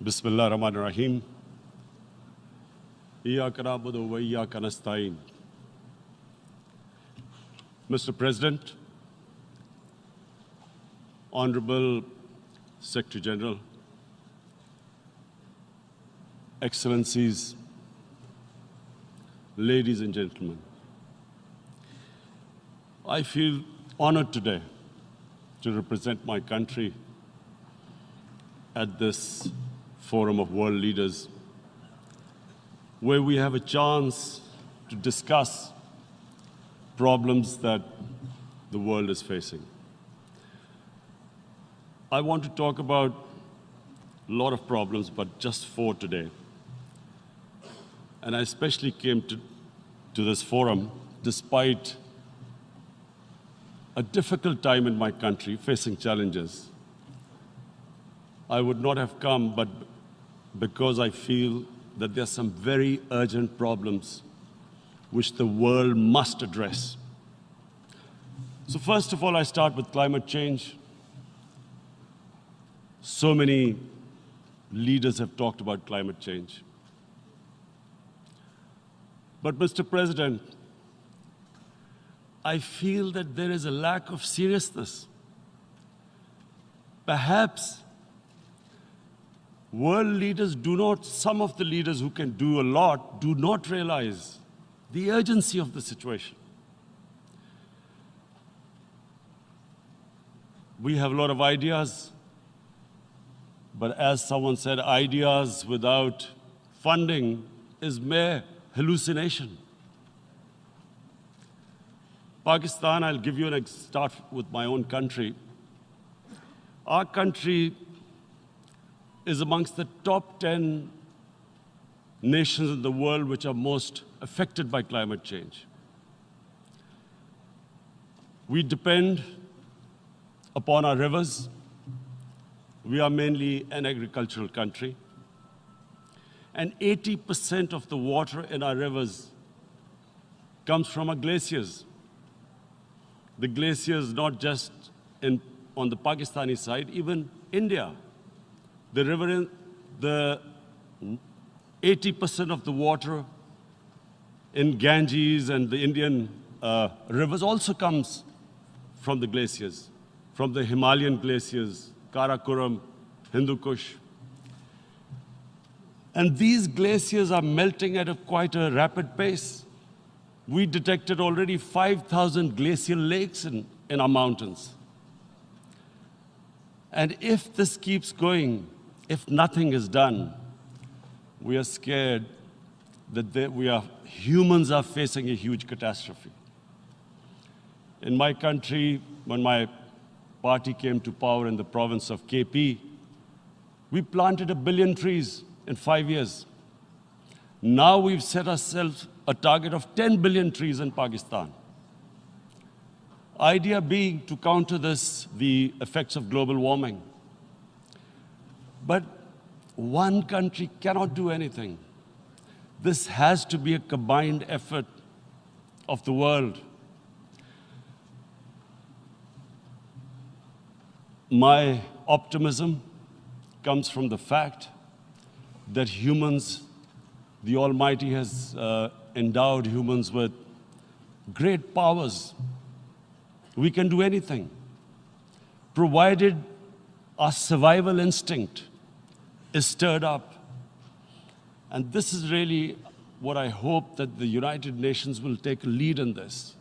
Bismillah ar-Rahman ar-Rahim. Iyyaka na'budu wa iyyaka nasta'in. Mr. President, Honorable Secretary General, Excellencies, ladies and gentlemen, I feel honored today to represent my country at this forum of world leaders, where we have a chance to discuss problems that the world is facing. I want to talk about a lot of problems, but just four today. And I especially came to this forum despite a difficult time in my country, facing challenges. I would not have come, but because I feel that there are some very urgent problems which the world must address. So first of all, I start with climate change. So many leaders have talked about climate change. But Mr. President, I feel that there is a lack of seriousness. Perhaps world leaders do not, some of the leaders who can do a lot, do not realize the urgency of the situation. We have a lot of ideas, but as someone said, ideas without funding is mere hallucination. Pakistan, I'll give you an start with my own country. Our country is amongst the top 10 nations in the world which are most affected by climate change. We depend upon our rivers. We are mainly an agricultural country. And 80% of the water in our rivers comes from our glaciers. The glaciers not just on the Pakistani side, even India. The river, the 80% of the water in Ganges and the Indian rivers also comes from the glaciers, from the Himalayan glaciers, Karakoram, Hindu Kush. And these glaciers are melting at quite a rapid pace. We detected already 5,000 glacial lakes in our mountains. And if this keeps going, if nothing is done, we are scared that humans are facing a huge catastrophe. In my country, when my party came to power in the province of KP, we planted 1 billion trees in 5 years. Now we've set ourselves a target of 10 billion trees in Pakistan. Idea being to counter this, the effects of global warming. But one country cannot do anything. This has to be a combined effort of the world. My optimism comes from the fact that humans, the Almighty has endowed humans with great powers. We can do anything, provided our survival instinct is stirred up. And this is really what I hope that the United Nations will take a lead in this.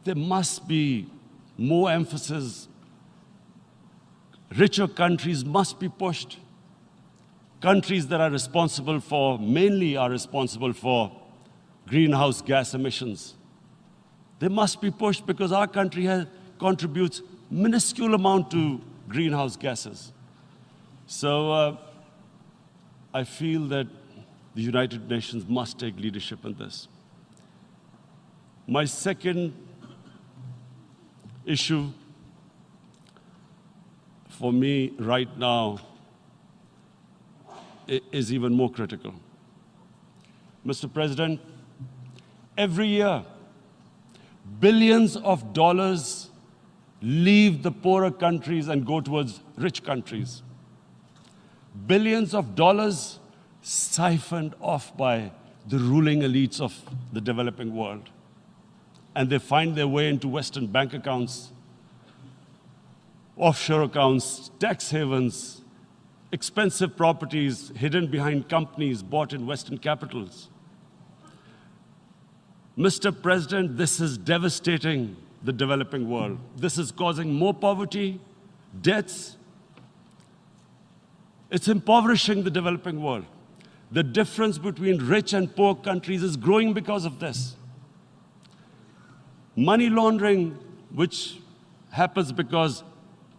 There must be more emphasis. Richer countries must be pushed. Countries that are responsible for, mainly are responsible for greenhouse gas emissions. They must be pushed because our country contributes minuscule amount to greenhouse gases. So I feel that the United Nations must take leadership in this. My second issue for me right now is even more critical. Mr. President, every year, billions of dollars leave the poorer countries and go towards rich countries. billions of dollars siphoned off by the ruling elites of the developing world. And they find their way into Western bank accounts, offshore accounts, tax havens, expensive properties hidden behind companies bought in Western capitals. Mr. President, this is devastating the developing world. This is causing more poverty, debts. It's impoverishing the developing world. The difference between rich and poor countries is growing because of this. Money laundering, which happens because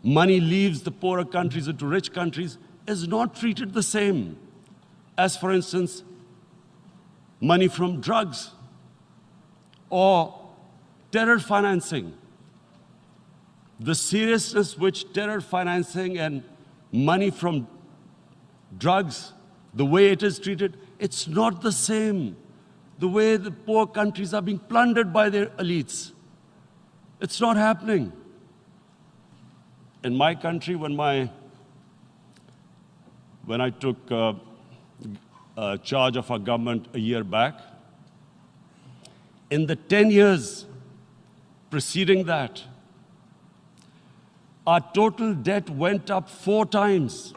money leaves the poorer countries into rich countries, is not treated the same as, for instance, money from drugs or terror financing. The seriousness which terror financing and money from drugs, the way it is treated, it's not the same. The way the poor countries are being plundered by their elites. It's not happening. In my country, when I took charge of our government a year back, in the 10 years preceding that, our total debt went up 4 times.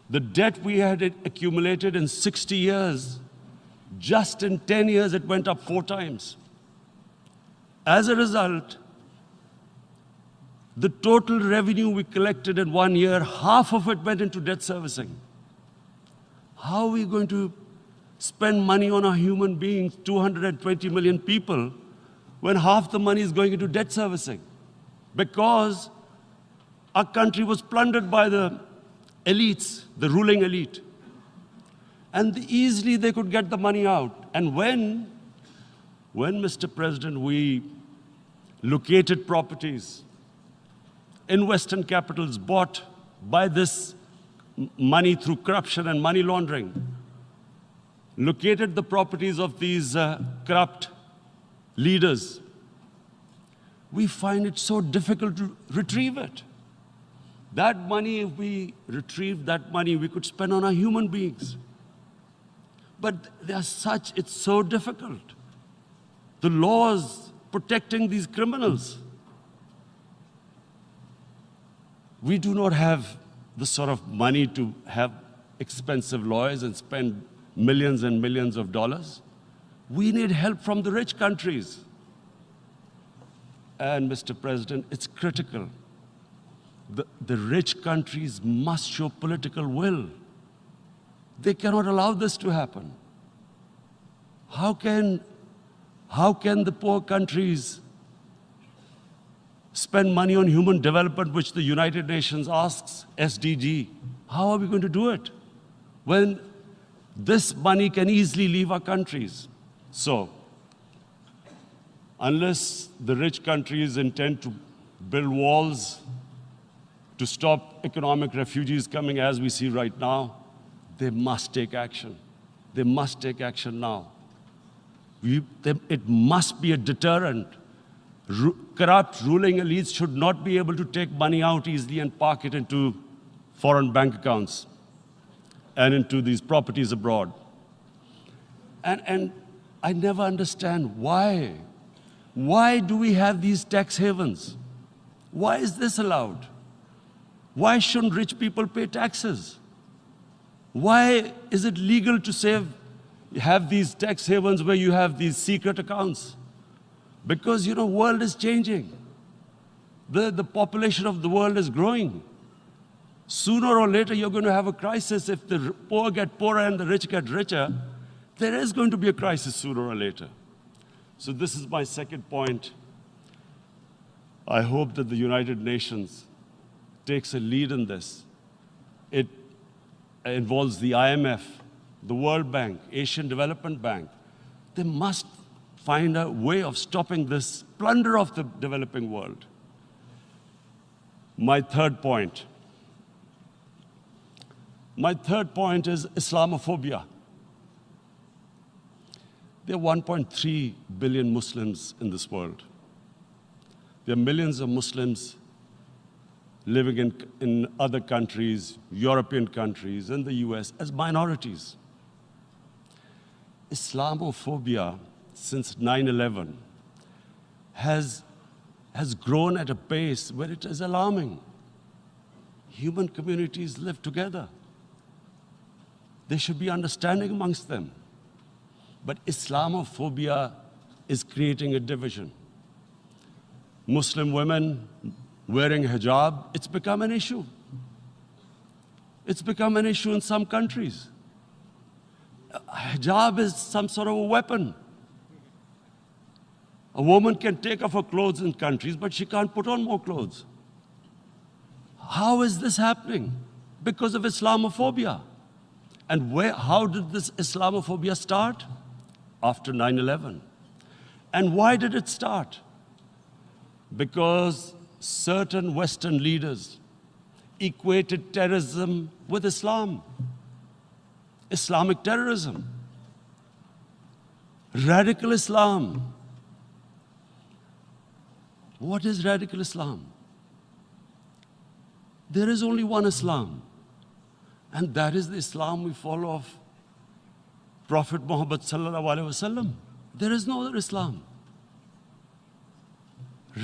The debt we had accumulated in 60 years, just in 10 years, it went up 4 times. As a result, the total revenue we collected in 1 year, half of it went into debt servicing. How are we going to spend money on our human beings, 220 million people, when half the money is going into debt servicing? Because our country was plundered by the elites, the ruling elite. And easily they could get the money out. And when, Mr. President, we located properties in Western capitals bought by this money through corruption and money laundering, located the properties of these corrupt leaders, we find it so difficult to retrieve it. That money, if we retrieved that money, we could spend on our human beings. But it's so difficult. The laws protecting these criminals. We do not have the sort of money to have expensive lawyers and spend millions and millions of dollars. We need help from the rich countries. And Mr. President, it's critical. The rich countries must show political will. They cannot allow this to happen. How can the poor countries spend money on human development, which the United Nations asks, SDG? How are we going to do it when this money can easily leave our countries? So, unless the rich countries intend to build walls to stop economic refugees coming as we see right now, they must take action. They must take action now. It must be a deterrent. Corrupt ruling elites should not be able to take money out easily and park it into foreign bank accounts and into these properties abroad. And I never understand why. Why do we have these tax havens? Why is this allowed? Why shouldn't rich people pay taxes? Why is it legal to have these tax havens where you have these secret accounts? Because, the world is changing. The population of the world is growing. Sooner or later, you're going to have a crisis. If the poor get poorer and the rich get richer, there is going to be a crisis sooner or later. So this is my second point. I hope that the United Nations takes a lead in this. It involves the IMF, the World Bank, Asian Development Bank. They must find a way of stopping this plunder of the developing world. My third point is Islamophobia. There are 1.3 billion Muslims in this world. There are millions of Muslims living in other countries, European countries, in the US, as minorities. Islamophobia, since 9/11, has grown at a pace where it is alarming. Human communities live together. There should be understanding amongst them. But Islamophobia is creating a division. Muslim women wearing hijab, it's become an issue. It's become an issue in some countries. Hijab is some sort of a weapon. A woman can take off her clothes in countries, but she can't put on more clothes. How is this happening? Because of Islamophobia. And how did this Islamophobia start? After 9/11. And why did it start? Because certain Western leaders equated terrorism with Islam. Islamic terrorism. Radical Islam. What is radical Islam? There is only one Islam, and that is the Islam we follow of Prophet Muhammad sallallahu alaihi wasallam. There is no other Islam.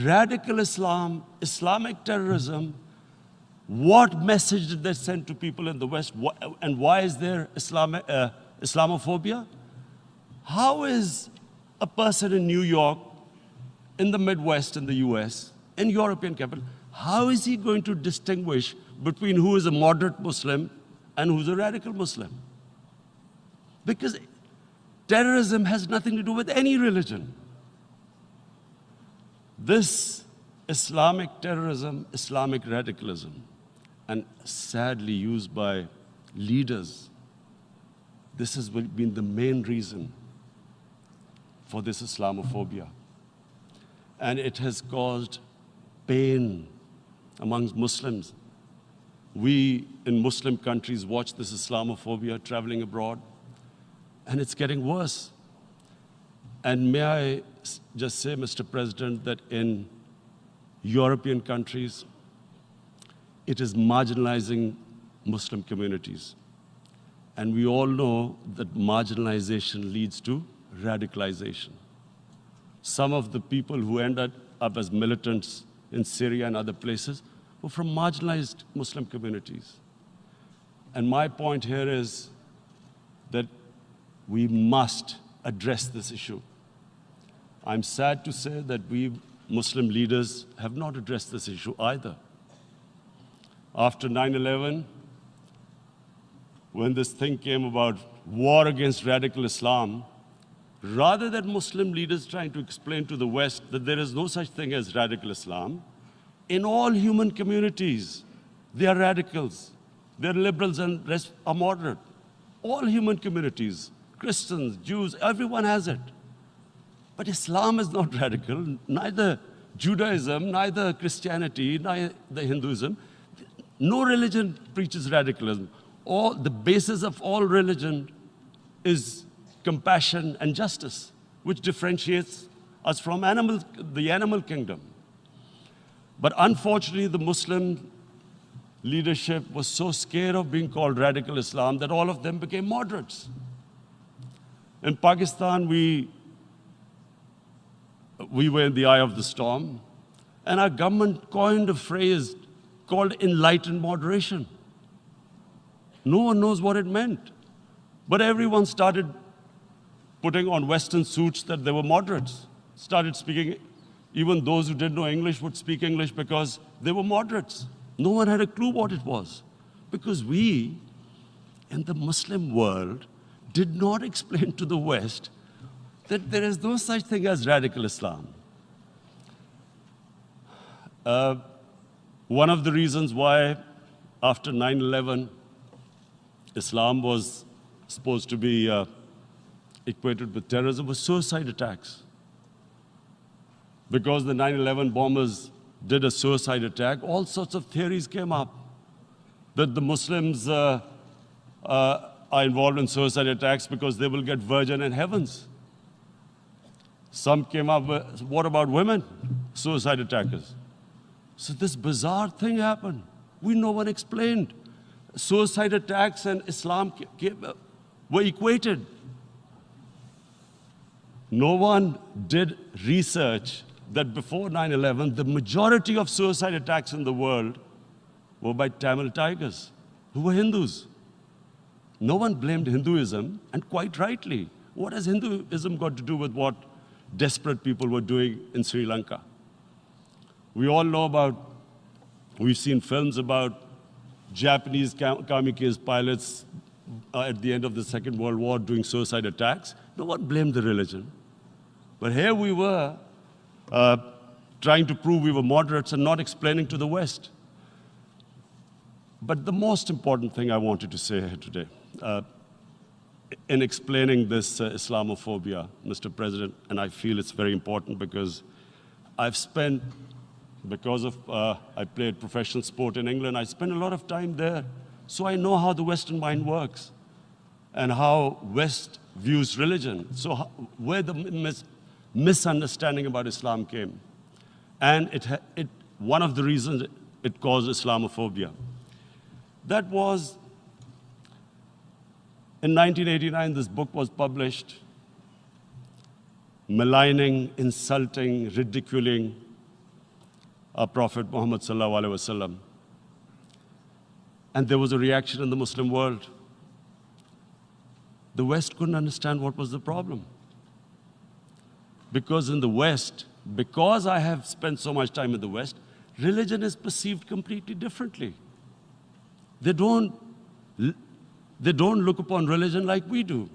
Radical Islam, Islamic terrorism, what message did they send to people in the West? And why is there Islamophobia? How is a person in New York, in the Midwest, in the US, in European capital, how is he going to distinguish between who is a moderate Muslim and who's a radical Muslim? Because terrorism has nothing to do with any religion. This Islamic terrorism, Islamic radicalism, and sadly used by leaders, this has been the main reason for this Islamophobia. And it has caused pain amongst Muslims. We in Muslim countries watch this Islamophobia traveling abroad, and it's getting worse. And may I just say, Mr. President, that in European countries, it is marginalizing Muslim communities. And we all know that marginalization leads to radicalization. Some of the people who ended up as militants in Syria and other places were from marginalized Muslim communities. And my point here is that we must address this issue. I'm sad to say that we Muslim leaders have not addressed this issue either. After 9/11, when this thing came about war against radical Islam, rather than Muslim leaders trying to explain to the West that there is no such thing as radical Islam, in all human communities, they are radicals. They're liberals and rest are moderate. All human communities, Christians, Jews, everyone has it. But Islam is not radical, neither Judaism, neither Christianity, neither Hinduism. No religion preaches radicalism. The basis of all religion is compassion and justice, which differentiates us from the animal kingdom. But unfortunately, the Muslim leadership was so scared of being called radical Islam that all of them became moderates. In Pakistan, we were in the eye of the storm, and our government coined a phrase called enlightened moderation. No one knows what it meant. But everyone started putting on Western suits that they were moderates, started speaking. Even those who didn't know English would speak English because they were moderates. No one had a clue what it was. Because we, in the Muslim world, did not explain to the West that there is no such thing as radical Islam. One of the reasons why, after 9/11, Islam was supposed to be equated with terrorism was suicide attacks. Because the 9/11 bombers did a suicide attack, all sorts of theories came up that the Muslims are involved in suicide attacks because they will get virgin in heavens. Some came up with, what about women, suicide attackers? So this bizarre thing happened. No one explained. Suicide attacks and Islam were equated. No one did research that before 9/11, the majority of suicide attacks in the world were by Tamil tigers, who were Hindus. No one blamed Hinduism, and quite rightly. What has Hinduism got to do with what desperate people were doing in Sri Lanka? We all know we've seen films about Japanese kamikaze pilots at the end of the Second World War doing suicide attacks. No one blamed the religion. But here we were trying to prove we were moderates and not explaining to the West. But the most important thing I wanted to say here today, in explaining this Islamophobia, Mr. President, and I feel it's very important because I played professional sport in England, I spent a lot of time there, so I know how the Western mind works and how West views religion. So where the misunderstanding about Islam came. And one of the reasons it caused Islamophobia. That was, in 1989, this book was published, maligning, insulting, ridiculing our Prophet Muhammad sallallahu alaihi wasallam. And there was a reaction in the Muslim world. The West couldn't understand what was the problem. Because in the West, because I have spent so much time in the West, religion is perceived completely differently. They don't look upon religion like we do.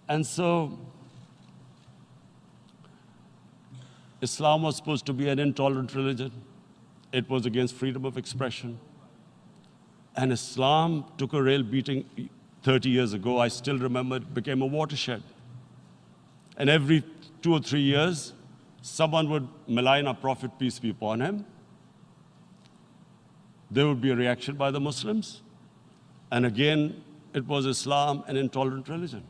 And so, Islam was supposed to be an intolerant religion. It was against freedom of expression. And Islam took a real beating 30 years ago. I still remember it became a watershed. And every 2 or 3 years, someone would malign our Prophet, peace be upon him. There would be a reaction by the Muslims. And again, it was Islam, an intolerant religion.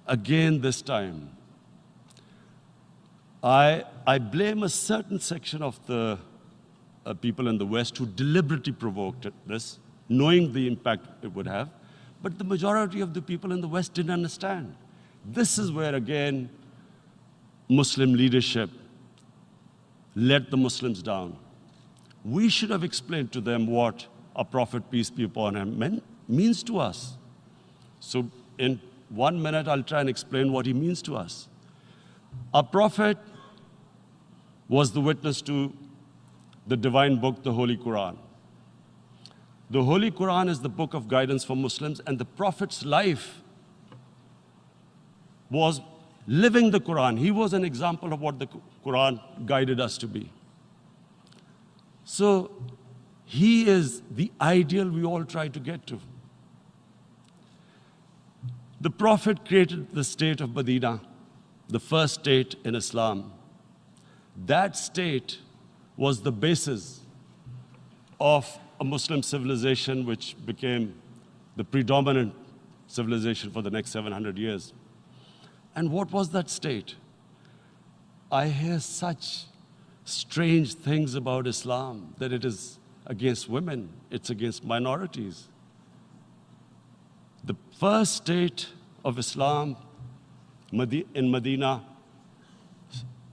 Again, this time, I blame a certain section of the people in the West who deliberately provoked this, knowing the impact it would have. But the majority of the people in the West didn't understand. This is where, again, Muslim leadership let the Muslims down. We should have explained to them what our Prophet, peace be upon him, means to us. So in 1 minute, I'll try and explain what he means to us. Our Prophet was the witness to the divine book, the Holy Quran. The Holy Quran is the book of guidance for Muslims, and the Prophet's life was living the Quran. He was an example of what the Quran guided us to be. So he is the ideal we all try to get to. The Prophet created the state of Medina, the first state in Islam. That state was the basis of a Muslim civilization which became the predominant civilization for the next 700 years. And what was that state? I hear such strange things about Islam, that it is against women, it's against minorities. The first state of Islam in Medina,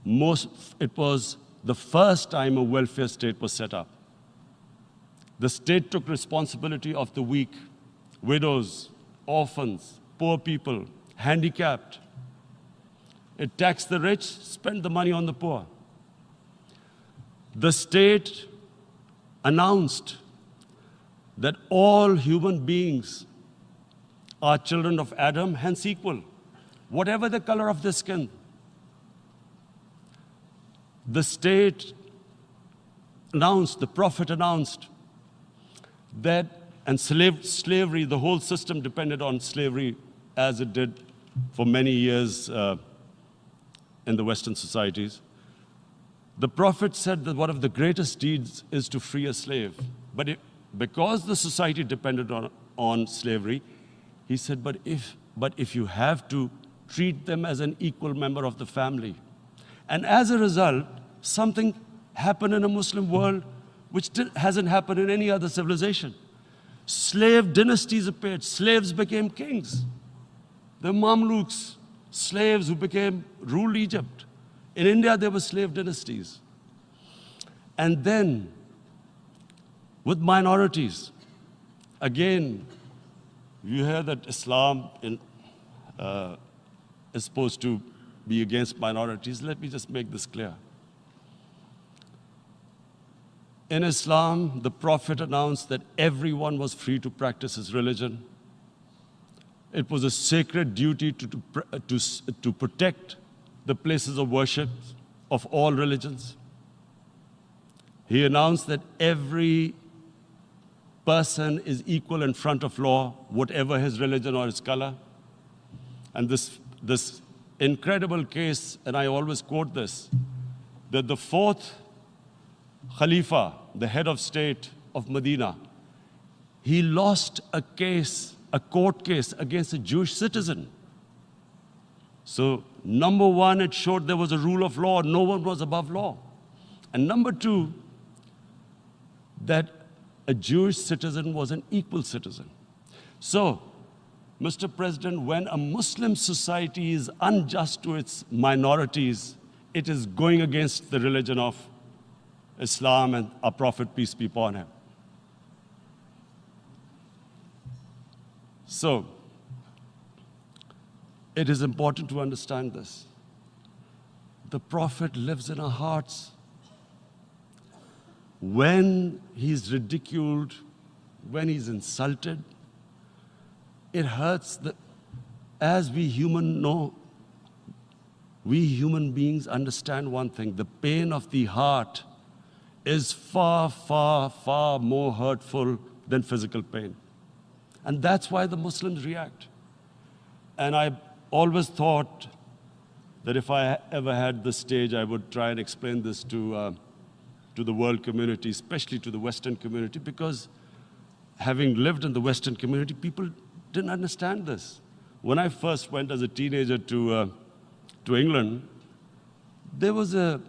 it was the first time a welfare state was set up. The state took responsibility of the weak, widows, orphans, poor people, handicapped. It taxed the rich, spent the money on the poor. The state announced that all human beings are children of Adam, hence equal, whatever the color of their skin. The state announced, the Prophet announced that, and slavery, the whole system depended on slavery as it did for many years in the Western societies. The Prophet said that one of the greatest deeds is to free a slave. But because the society depended on slavery, he said, but if you have to treat them as an equal member of the family. And as a result, something happened in a Muslim world which hasn't happened in any other civilization. Slave dynasties appeared. Slaves became kings. The Mamluks, slaves who ruled Egypt. In India, there were slave dynasties. And then, with minorities, again, you hear that Islam is supposed to be against minorities. Let me just make this clear. In Islam, the Prophet announced that everyone was free to practice his religion. It was a sacred duty to protect the places of worship of all religions. He announced that every person is equal in front of law, whatever his religion or his color. And this incredible case, and I always quote this, that the fourth Khalifa, the head of state of Medina, he lost a court case against a Jewish citizen. So, number one, it showed there was a rule of law, no one was above law. And number two, that a Jewish citizen was an equal citizen. So, Mr. President, when a Muslim society is unjust to its minorities, it is going against the religion of Islam and our Prophet, peace be upon him. So, it is important to understand this. The Prophet lives in our hearts. When he's ridiculed, when he's insulted, it hurts. As we human beings understand one thing, the pain of the heart is far, far, far more hurtful than physical pain. And that's why the Muslims react. And I always thought that if I ever had the stage, I would try and explain this to the world community, especially to the Western community, because having lived in the Western community, people didn't understand this. When I first went as a teenager to England, there was a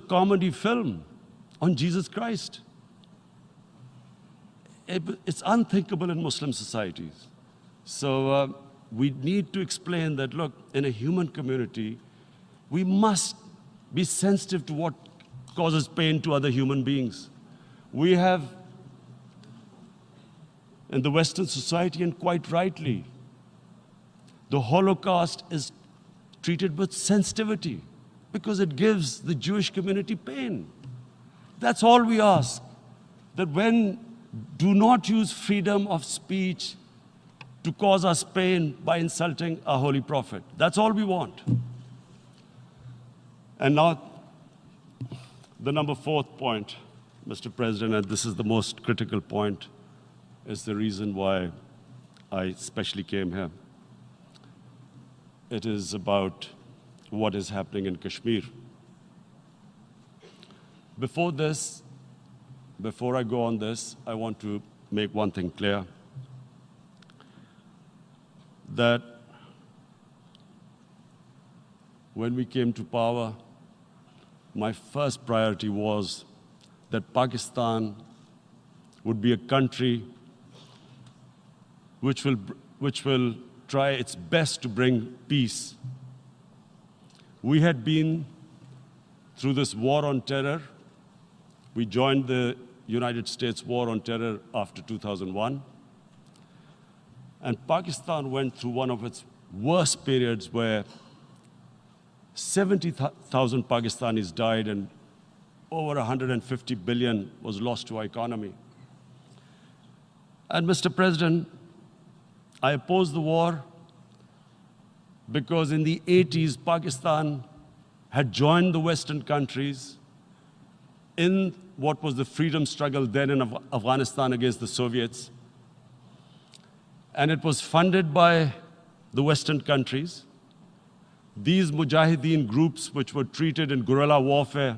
comedy film on Jesus Christ. It's unthinkable in Muslim societies. So we need to explain that, look, in a human community, we must be sensitive to what causes pain to other human beings. We have, in the Western society, and quite rightly, the Holocaust is treated with sensitivity because it gives the Jewish community pain. That's all we ask, that do not use freedom of speech to cause us pain by insulting our Holy Prophet. That's all we want. And now, the number fourth point, Mr. President, and this is the most critical point, is the reason why I especially came here. It is about what is happening in Kashmir. Before I go on this, I want to make one thing clear, that when we came to power, my first priority was that Pakistan would be a country which will try its best to bring peace. We had been through this war on terror. We joined the United States war on terror after 2001. And Pakistan went through one of its worst periods where 70,000 Pakistanis died and over 150 billion was lost to our economy. And Mr. President, I opposed the war because in the 80s, Pakistan had joined the Western countries in what was the freedom struggle then in Afghanistan against the Soviets. And it was funded by the Western countries. These Mujahideen groups, which were treated in guerrilla warfare,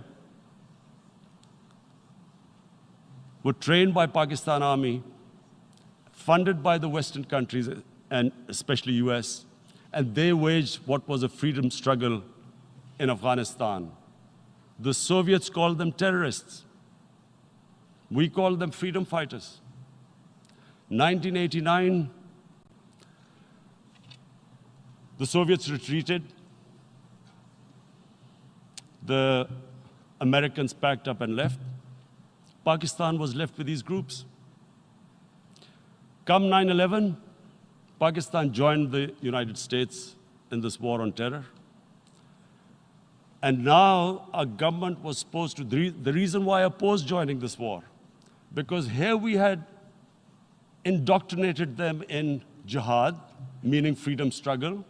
were trained by Pakistan Army, funded by the Western countries, and especially US, and they waged what was a freedom struggle in Afghanistan. The Soviets called them terrorists. We called them freedom fighters. 1989, the Soviets retreated. The Americans packed up and left. Pakistan was left with these groups. Come 9/11, Pakistan joined the United States in this war on terror. And now our government was supposed to, the reason why I opposed joining this war, because here we had indoctrinated them in jihad, meaning freedom struggle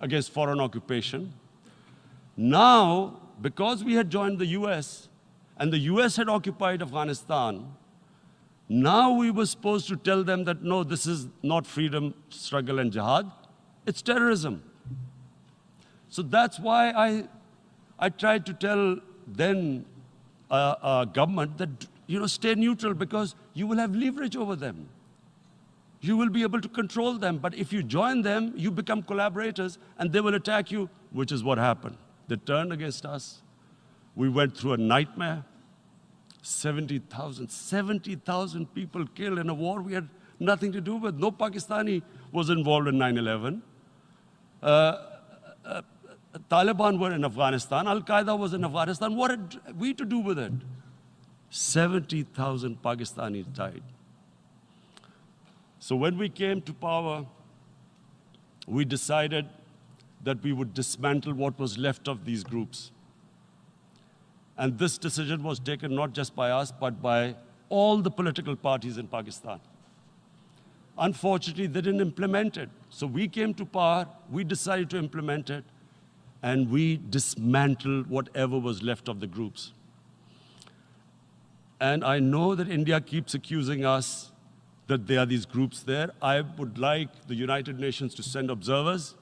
against foreign occupation. Now, because we had joined the US, and the US had occupied Afghanistan, now we were supposed to tell them that, no, this is not freedom struggle and jihad, it's terrorism. So that's why I tried to tell then government that, stay neutral, because you will have leverage over them. You will be able to control them. But if you join them, you become collaborators, and they will attack you, which is what happened. They turned against us. We went through a nightmare. 70,000 people killed in a war we had nothing to do with. No Pakistani was involved in 9/11. Taliban were in Afghanistan. Al-Qaeda was in Afghanistan. What had we to do with it? 70,000 Pakistanis died. So when we came to power, we decided that we would dismantle what was left of these groups. And this decision was taken not just by us, but by all the political parties in Pakistan. Unfortunately, they didn't implement it. So we came to power, we decided to implement it, and we dismantled whatever was left of the groups. And I know that India keeps accusing us that there are these groups there. I would like the United Nations to send observers,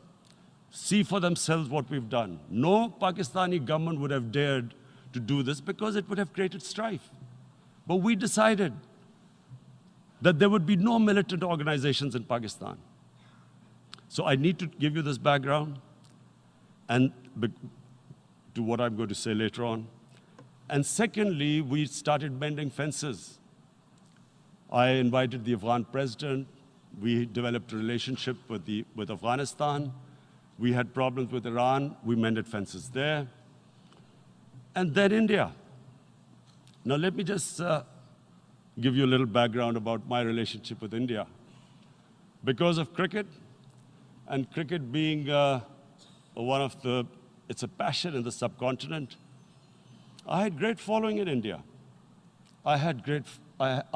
see for themselves what we've done. No Pakistani government would have dared to do this because it would have created strife. But we decided that there would be no militant organizations in Pakistan. So I need to give you this background and to what I'm going to say later on. And secondly, we started mending fences. I invited the Afghan president. We developed a relationship with Afghanistan. We had problems with Iran. We mended fences there. And then India. Now let me just give you a little background about my relationship with India. Because of cricket, and cricket being it's a passion in the subcontinent, I had great following in India. I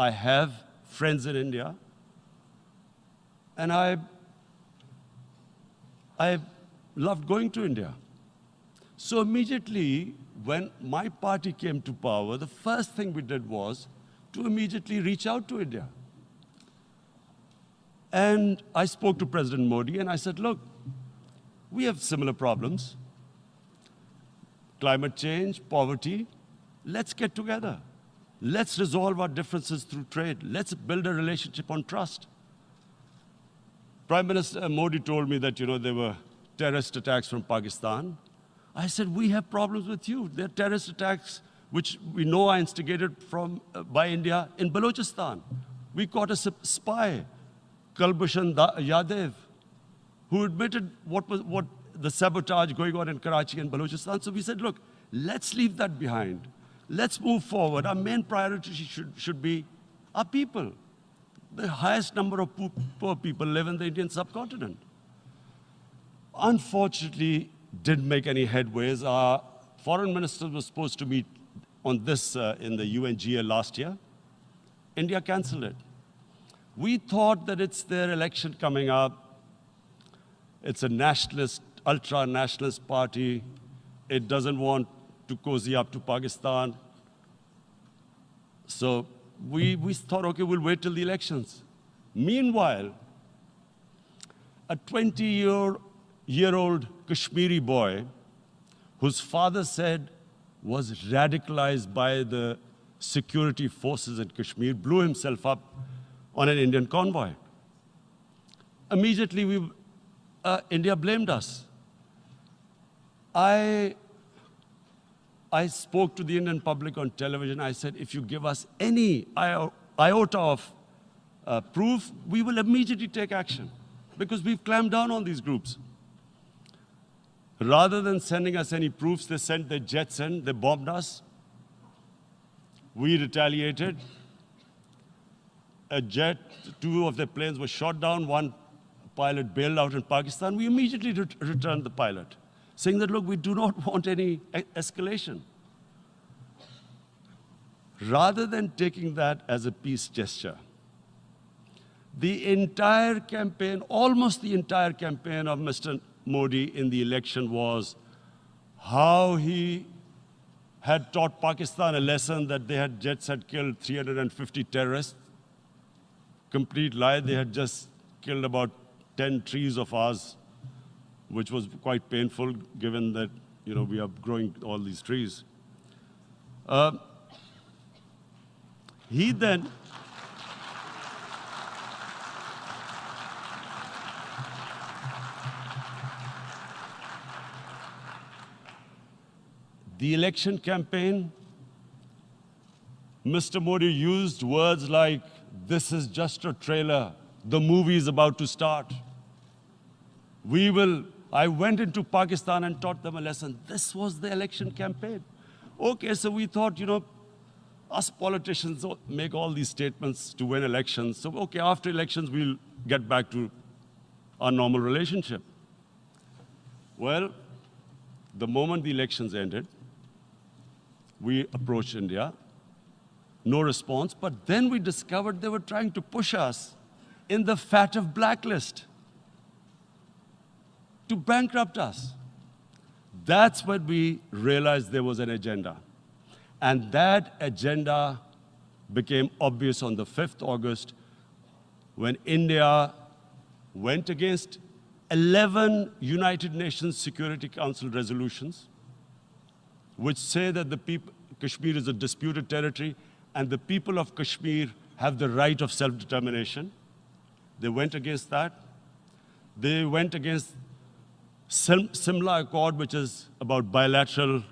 have friends in India, and I loved going to India. So immediately, when my party came to power, the first thing we did was to immediately reach out to India. And I spoke to President Modi, and I said, look, we have similar problems. Climate change, poverty, let's get together. Let's resolve our differences through trade. Let's build a relationship on trust. Prime Minister Modi told me that, there were terrorist attacks from Pakistan. I said, we have problems with you. There are terrorist attacks which we know are instigated by India in Balochistan. We caught a spy, Kulbhushan Yadav, who admitted what the sabotage going on in Karachi and Balochistan. So we said, look, let's leave that behind. Let's move forward. Our main priority should be our people. The highest number of poor people live in the Indian subcontinent. Unfortunately, didn't make any headways. Our foreign minister was supposed to meet on this in the UNGA last year. India canceled it. We thought that it's their election coming up. It's a nationalist, ultra-nationalist party. It doesn't want to cozy up to Pakistan. So we thought, okay, we'll wait till the elections. Meanwhile, a 20-year-old Kashmiri boy, whose father said was radicalized by the security forces in Kashmir, blew himself up on an Indian convoy. Immediately, India blamed us. I I spoke to the Indian public on television. I said, if you give us any iota of proof, we will immediately take action because we've clamped down on these groups. Rather than sending us any proofs, they sent their jets in, they bombed us. We retaliated. A jet, 2 of their planes were shot down, 1 pilot bailed out in Pakistan. We immediately returned the pilot, saying that, look, we do not want any escalation. Rather than taking that as a peace gesture, the entire campaign, almost the entire campaign of Mr. Modi in the election was how he had taught Pakistan a lesson that jets had killed 350 terrorists. Complete lie. They had just killed about 10 trees of ours, which was quite painful given that, we are growing all these trees. He then the election campaign, Mr. Modi used words like, this is just a trailer. The movie is about to start. I went into Pakistan and taught them a lesson. This was the election campaign. Okay, so we thought, us politicians make all these statements to win elections. So, okay, after elections, we'll get back to our normal relationship. Well, the moment the elections ended, we approached India. No response, but then we discovered they were trying to push us in the fat of blacklist to bankrupt us. That's when we realized there was an agenda. And that agenda became obvious on the 5th August when India went against 11 United Nations Security Council resolutions, which say that Kashmir is a disputed territory and the people of Kashmir have the right of self-determination. They went against that. They went against Simla Accord, which is about bilateral,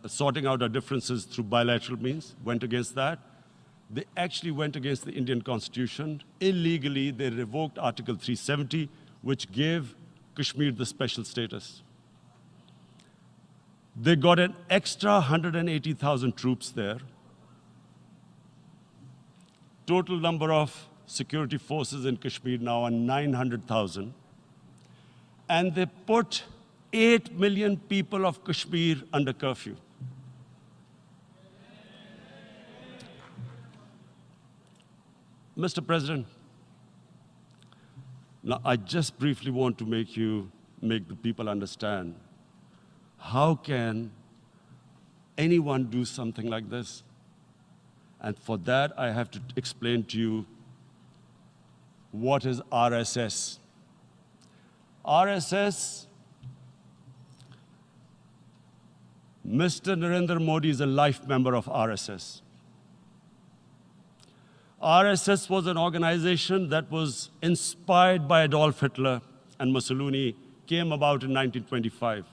sorting out our differences through bilateral means, went against that. They actually went against the Indian Constitution. Illegally, they revoked Article 370, which gave Kashmir the special status. They got an extra 180,000 troops there. Total number of security forces in Kashmir now are 900,000. And they put 8 million people of Kashmir under curfew. Mr. President, now I just briefly want to make the people understand, how can anyone do something like this? And for that, I have to explain to you what is RSS. RSS, Mr. Narendra Modi is a life member of RSS. RSS was an organization that was inspired by Adolf Hitler and Mussolini, came about in 1925.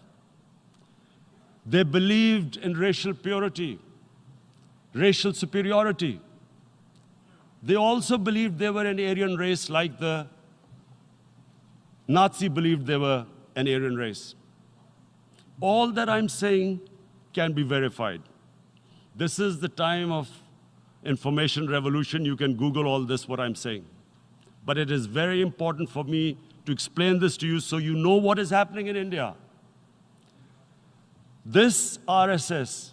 They believed in racial purity, racial superiority. They also believed they were an Aryan race like the Nazi believed they were an Aryan race. All that I'm saying can be verified. This is the time of information revolution. You can Google all this, what I'm saying. But it is very important for me to explain this to you so you know what is happening in India. This RSS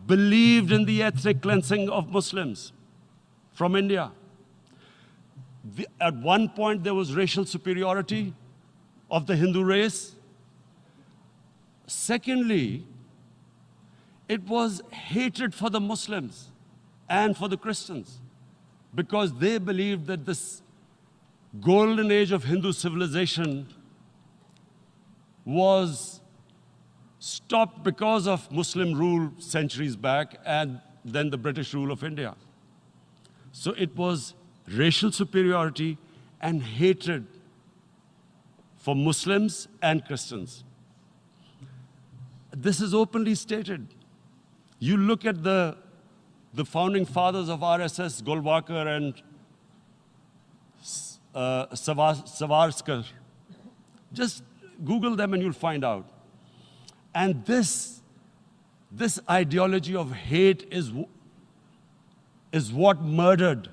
believed in the ethnic cleansing of Muslims from India. At one point, there was racial superiority of the Hindu race. Secondly, it was hatred for the Muslims and for the Christians because they believed that this golden age of Hindu civilization was stopped because of Muslim rule centuries back and then the British rule of India. So it was racial superiority and hatred for Muslims and Christians. This is openly stated. You look at the founding fathers of RSS, Golwalkar and Savarkar. Just Google them and you'll find out. And this ideology of hate is what murdered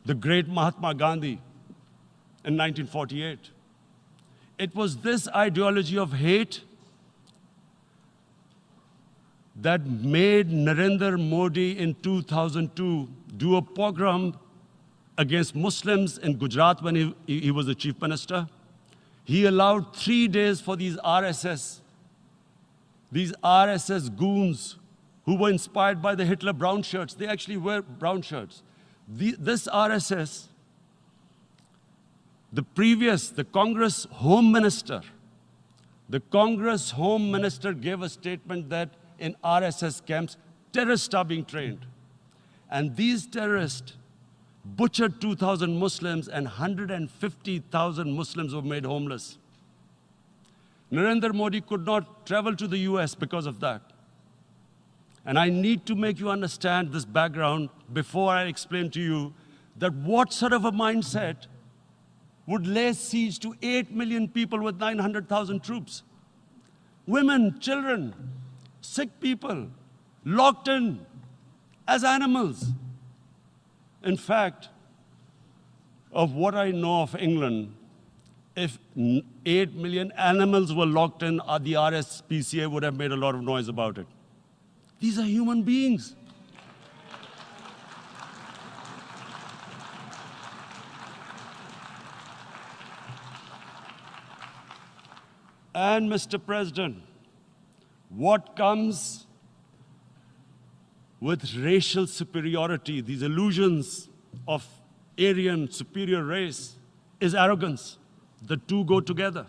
the great Mahatma Gandhi in 1948. It was this ideology of hate that made Narendra Modi in 2002 do a pogrom against Muslims in Gujarat when he was the chief minister. He allowed 3 days for these RSS goons who were inspired by the Hitler brown shirts. They actually wear brown shirts. This RSS, the Congress Home Minister gave a statement that in RSS camps, terrorists are being trained. And these terrorists butchered 2,000 Muslims and 150,000 Muslims were made homeless. Narendra Modi could not travel to the US because of that. And I need to make you understand this background before I explain to you that what sort of a mindset would lay siege to 8 million people with 900,000 troops. Women, children, sick people, locked in as animals. In fact, of what I know of England, if 8 million animals were locked in, the RSPCA would have made a lot of noise about it. These are human beings. And Mr. President, what comes with racial superiority, these illusions of Aryan superior race, is arrogance. The two go together.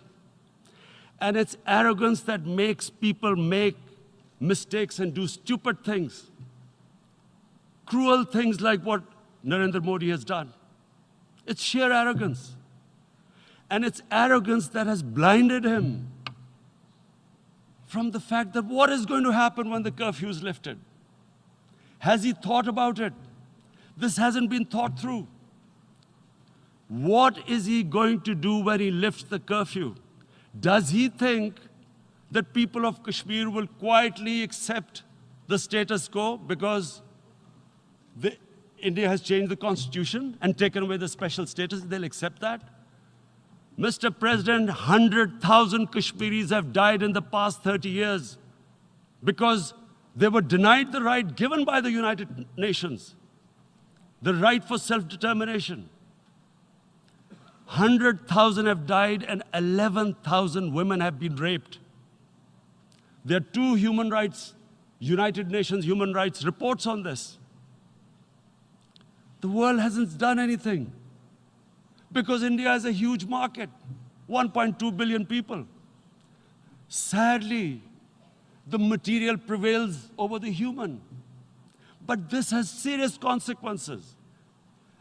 And it's arrogance that makes people make mistakes and do stupid things. Cruel things like what Narendra Modi has done. It's sheer arrogance. And it's arrogance that has blinded him from the fact that what is going to happen when the curfew is lifted? Has he thought about it? This hasn't been thought through. What is he going to do when he lifts the curfew? Does he think that people of Kashmir will quietly accept the status quo because India has changed the constitution and taken away the special status? They'll accept that? Mr. President, 100,000 Kashmiris have died in the past 30 years because they were denied the right given by the United Nations, the right for self-determination. 100,000 have died and 11,000 women have been raped. There are 2 United Nations human rights reports on this. The world hasn't done anything because India is a huge market, 1.2 billion people. Sadly, the material prevails over the human. But this has serious consequences.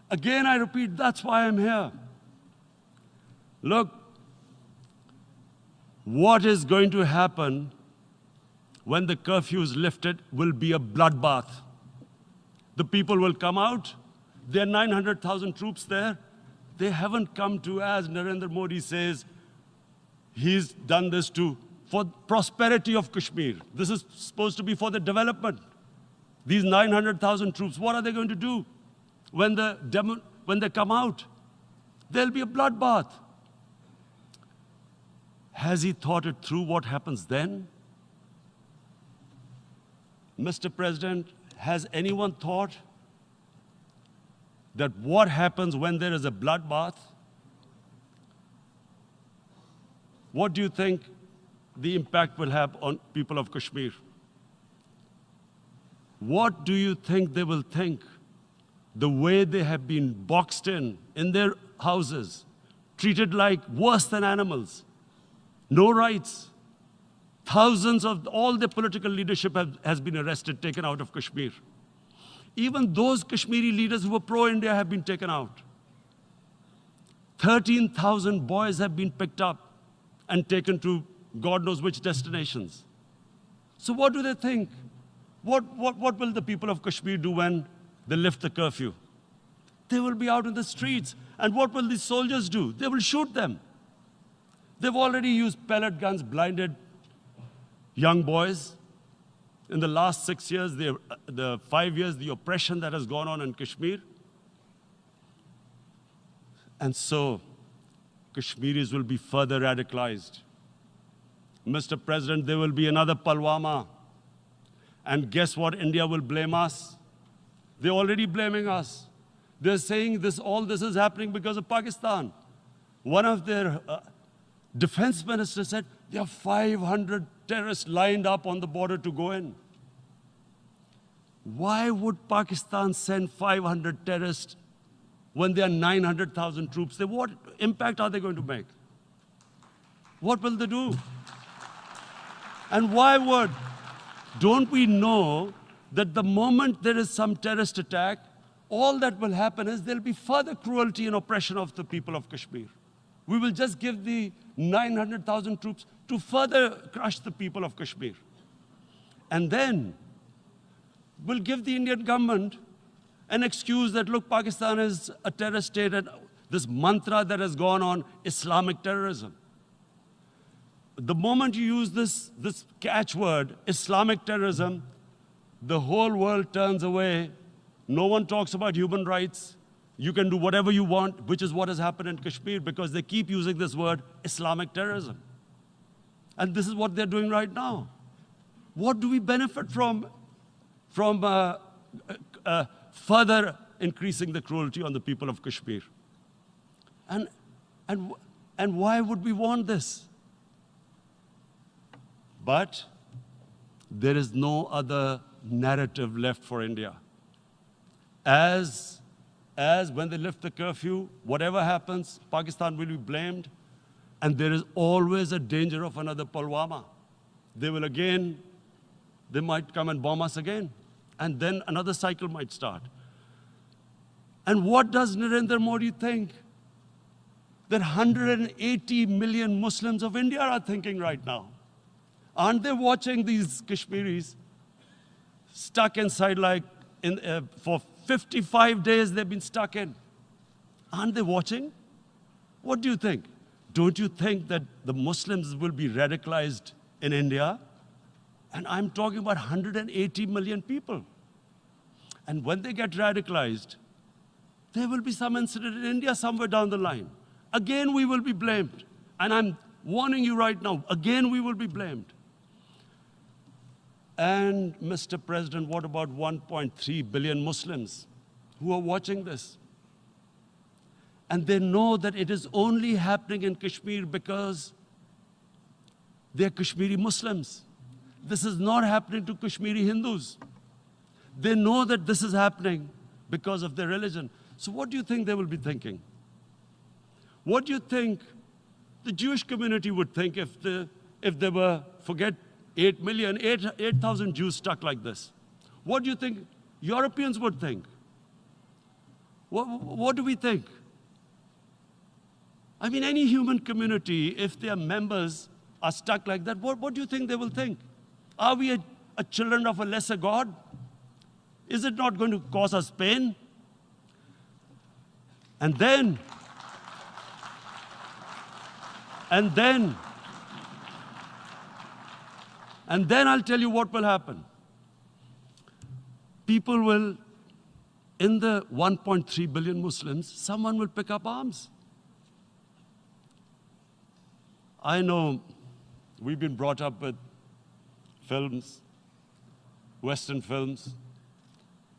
Again, I repeat, that's why I'm here. Look, what is going to happen when the curfew is lifted will be a bloodbath. The people will come out. There are 900,000 troops there. They haven't come to, as Narendra Modi says, he's done this for prosperity of Kashmir. This is supposed to be for the development. These 900,000 troops, what are they going to do when they come out? There'll be a bloodbath. Has he thought it through what happens then? Mr. President, has anyone thought that what happens when there is a bloodbath? What do you think the impact will have on people of Kashmir? What do you think they will think? The way they have been boxed in their houses, treated like worse than animals, no rights. Thousands of all the political leadership has been arrested, taken out of Kashmir. Even those Kashmiri leaders who were pro-India have been taken out. 13,000 boys have been picked up and taken to God knows which destinations. So what do they think? What will the people of Kashmir do when they lift the curfew? They will be out in the streets. And what will these soldiers do? They will shoot them. They've already used pellet guns, blinded young boys. In the last 6 years, the 5 years, the oppression that has gone on in Kashmir. And so, Kashmiris will be further radicalized. Mr. President, there will be another Pulwama. And guess what? India will blame us. They're already blaming us. They're saying all this is happening because of Pakistan. One of their defense ministers said, there are 500 terrorists lined up on the border to go in. Why would Pakistan send 500 terrorists when there are 900,000 troops? What impact are they going to make? What will they do? And why would? Don't we know that the moment there is some terrorist attack, all that will happen is there'll be further cruelty and oppression of the people of Kashmir. We will just give the 900,000 troops to further crush the people of Kashmir. And then we'll give the Indian government an excuse that, look, Pakistan is a terrorist state, and this mantra that has gone on, Islamic terrorism. The moment you use this catchword, Islamic terrorism, the whole world turns away. No one talks about human rights. You can do whatever you want, which is what has happened in Kashmir, because they keep using this word, Islamic terrorism. And this is what they're doing right now. What do we benefit from further increasing the cruelty on the people of Kashmir? And why would we want this? But there is no other narrative left for India. As when they lift the curfew, whatever happens, Pakistan will be blamed, and there is always a danger of another Pulwama. They might come and bomb us again, and then another cycle might start. And what does Narendra Modi think that 180 million Muslims of India are thinking right now? Aren't they watching these Kashmiris stuck inside for 55 days they've been stuck in? Aren't they watching? What do you think? Don't you think that the Muslims will be radicalized in India? And I'm talking about 180 million people. And when they get radicalized, there will be some incident in India somewhere down the line. Again, we will be blamed. And I'm warning you right now, again, we will be blamed. And Mr. President, what about 1.3 billion Muslims who are watching this? And they know that it is only happening in Kashmir because they're Kashmiri Muslims. This is not happening to Kashmiri Hindus. They know that this is happening because of their religion. So what do you think they will be thinking? What do you think the Jewish community would think if they were, forget 8,000 Jews stuck like this? What do you think Europeans would think? What do we think? I mean, any human community, if their members are stuck like that, what do you think they will think? Are we a children of a lesser God? Is it not going to cause us pain? And then I'll tell you what will happen. People will, in the 1.3 billion Muslims, someone will pick up arms. I know we've been brought up with films, Western films.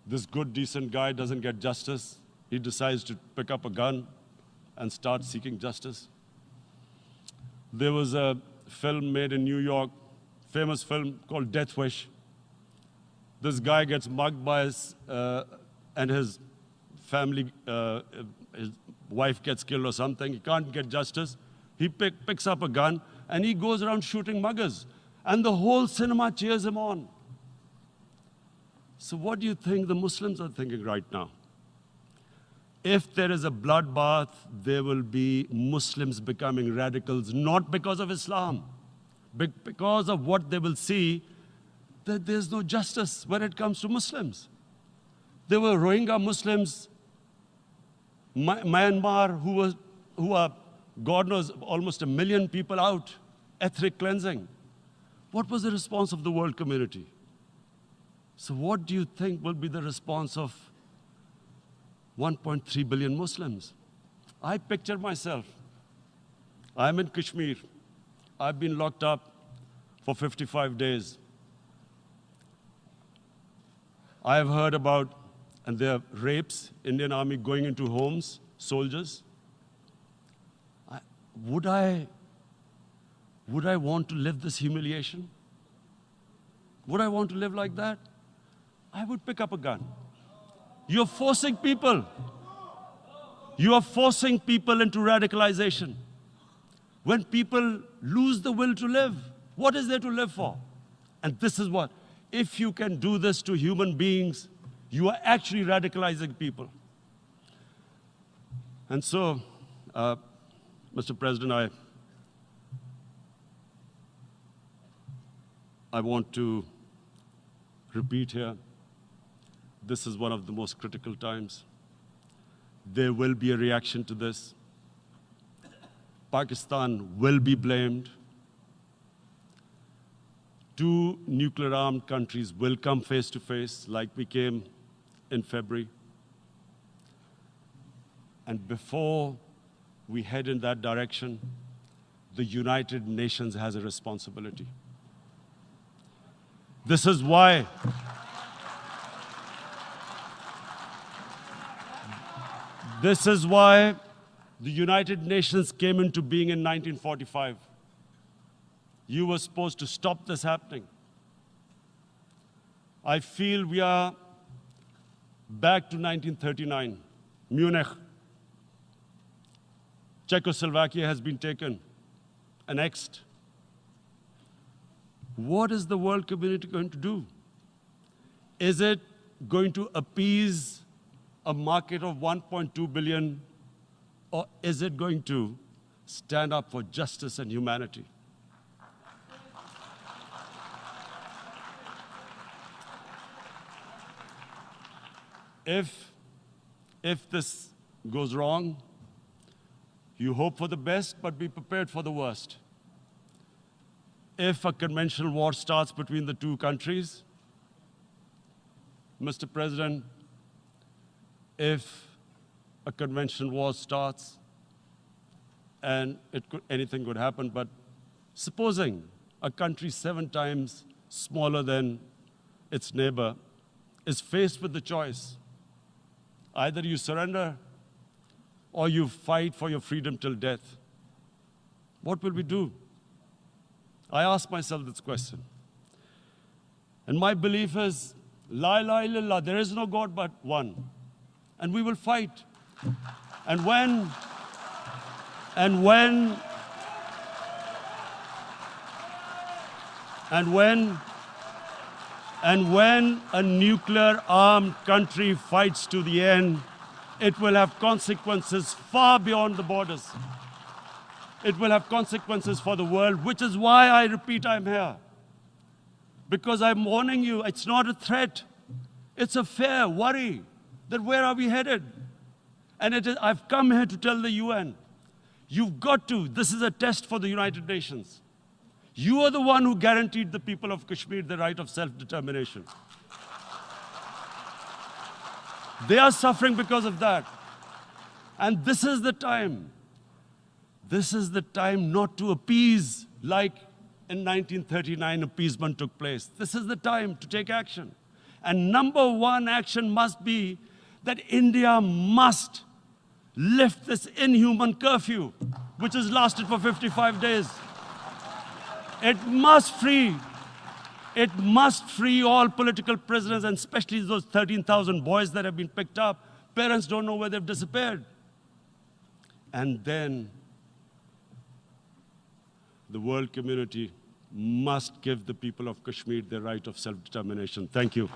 This good, decent guy doesn't get justice. He decides to pick up a gun and start seeking justice. There was a film made in New York, famous film called Death Wish. This guy gets mugged by and his family, his wife gets killed or something. He can't get justice. He picks up a gun and he goes around shooting muggers. And the whole cinema cheers him on. So what do you think the Muslims are thinking right now? If there is a bloodbath, there will be Muslims becoming radicals, not because of Islam, but because of what they will see that there's no justice when it comes to Muslims. There were Rohingya Muslims, Myanmar, who are, God knows, almost 1 million people out, ethnic cleansing. What was the response of the world community? So what do you think will be the response of 1.3 billion Muslims? I picture myself. I'm in Kashmir. I've been locked up for 55 days. I have heard about, and there are rapes, Indian Army going into homes, soldiers. Would I want to live this humiliation? Would I want to live like that? I would pick up a gun. You're forcing people. You are forcing people into radicalization. When people lose the will to live, what is there to live for? And this is what, if you can do this to human beings, you are actually radicalizing people. And so, Mr. President, I want to repeat here, this is one of the most critical times. There will be a reaction to this. Pakistan will be blamed. 2 nuclear-armed countries will come face to face like we came in February. And before we head in that direction, the United Nations has a responsibility. This is why the United Nations came into being in 1945. You were supposed to stop this happening. I feel we are back to 1939, Munich. Czechoslovakia has been taken, annexed. What is the world community going to do? Is it going to appease a market of 1.2 billion, or is it going to stand up for justice and humanity? If this goes wrong, you hope for the best, but be prepared for the worst. If a conventional war starts between the 2 countries, Mr. President, if a conventional war starts, and anything could happen, but supposing a country 7 times smaller than its neighbor is faced with the choice, either you surrender or you fight for your freedom till death, what will we do? I ask myself this question. And my belief is, La ilaha illallah, there is no God but one. And we will fight. And when a nuclear-armed country fights to the end, it will have consequences far beyond the borders. It will have consequences for the world, which is why I repeat I'm here. Because I'm warning you, it's not a threat. It's a fair worry that where are we headed? And I've come here to tell the UN, you've got to, this is a test for the United Nations. You are the one who guaranteed the people of Kashmir the right of self-determination. They are suffering because of that. And this is the time. This is the time not to appease like in 1939 appeasement took place. This is the time to take action. And number 1 action must be that India must lift this inhuman curfew, which has lasted for 55 days. It must free all political prisoners, and especially those 13,000 boys that have been picked up. Parents don't know where they've disappeared. And then the world community must give the people of Kashmir their right of self-determination. Thank you.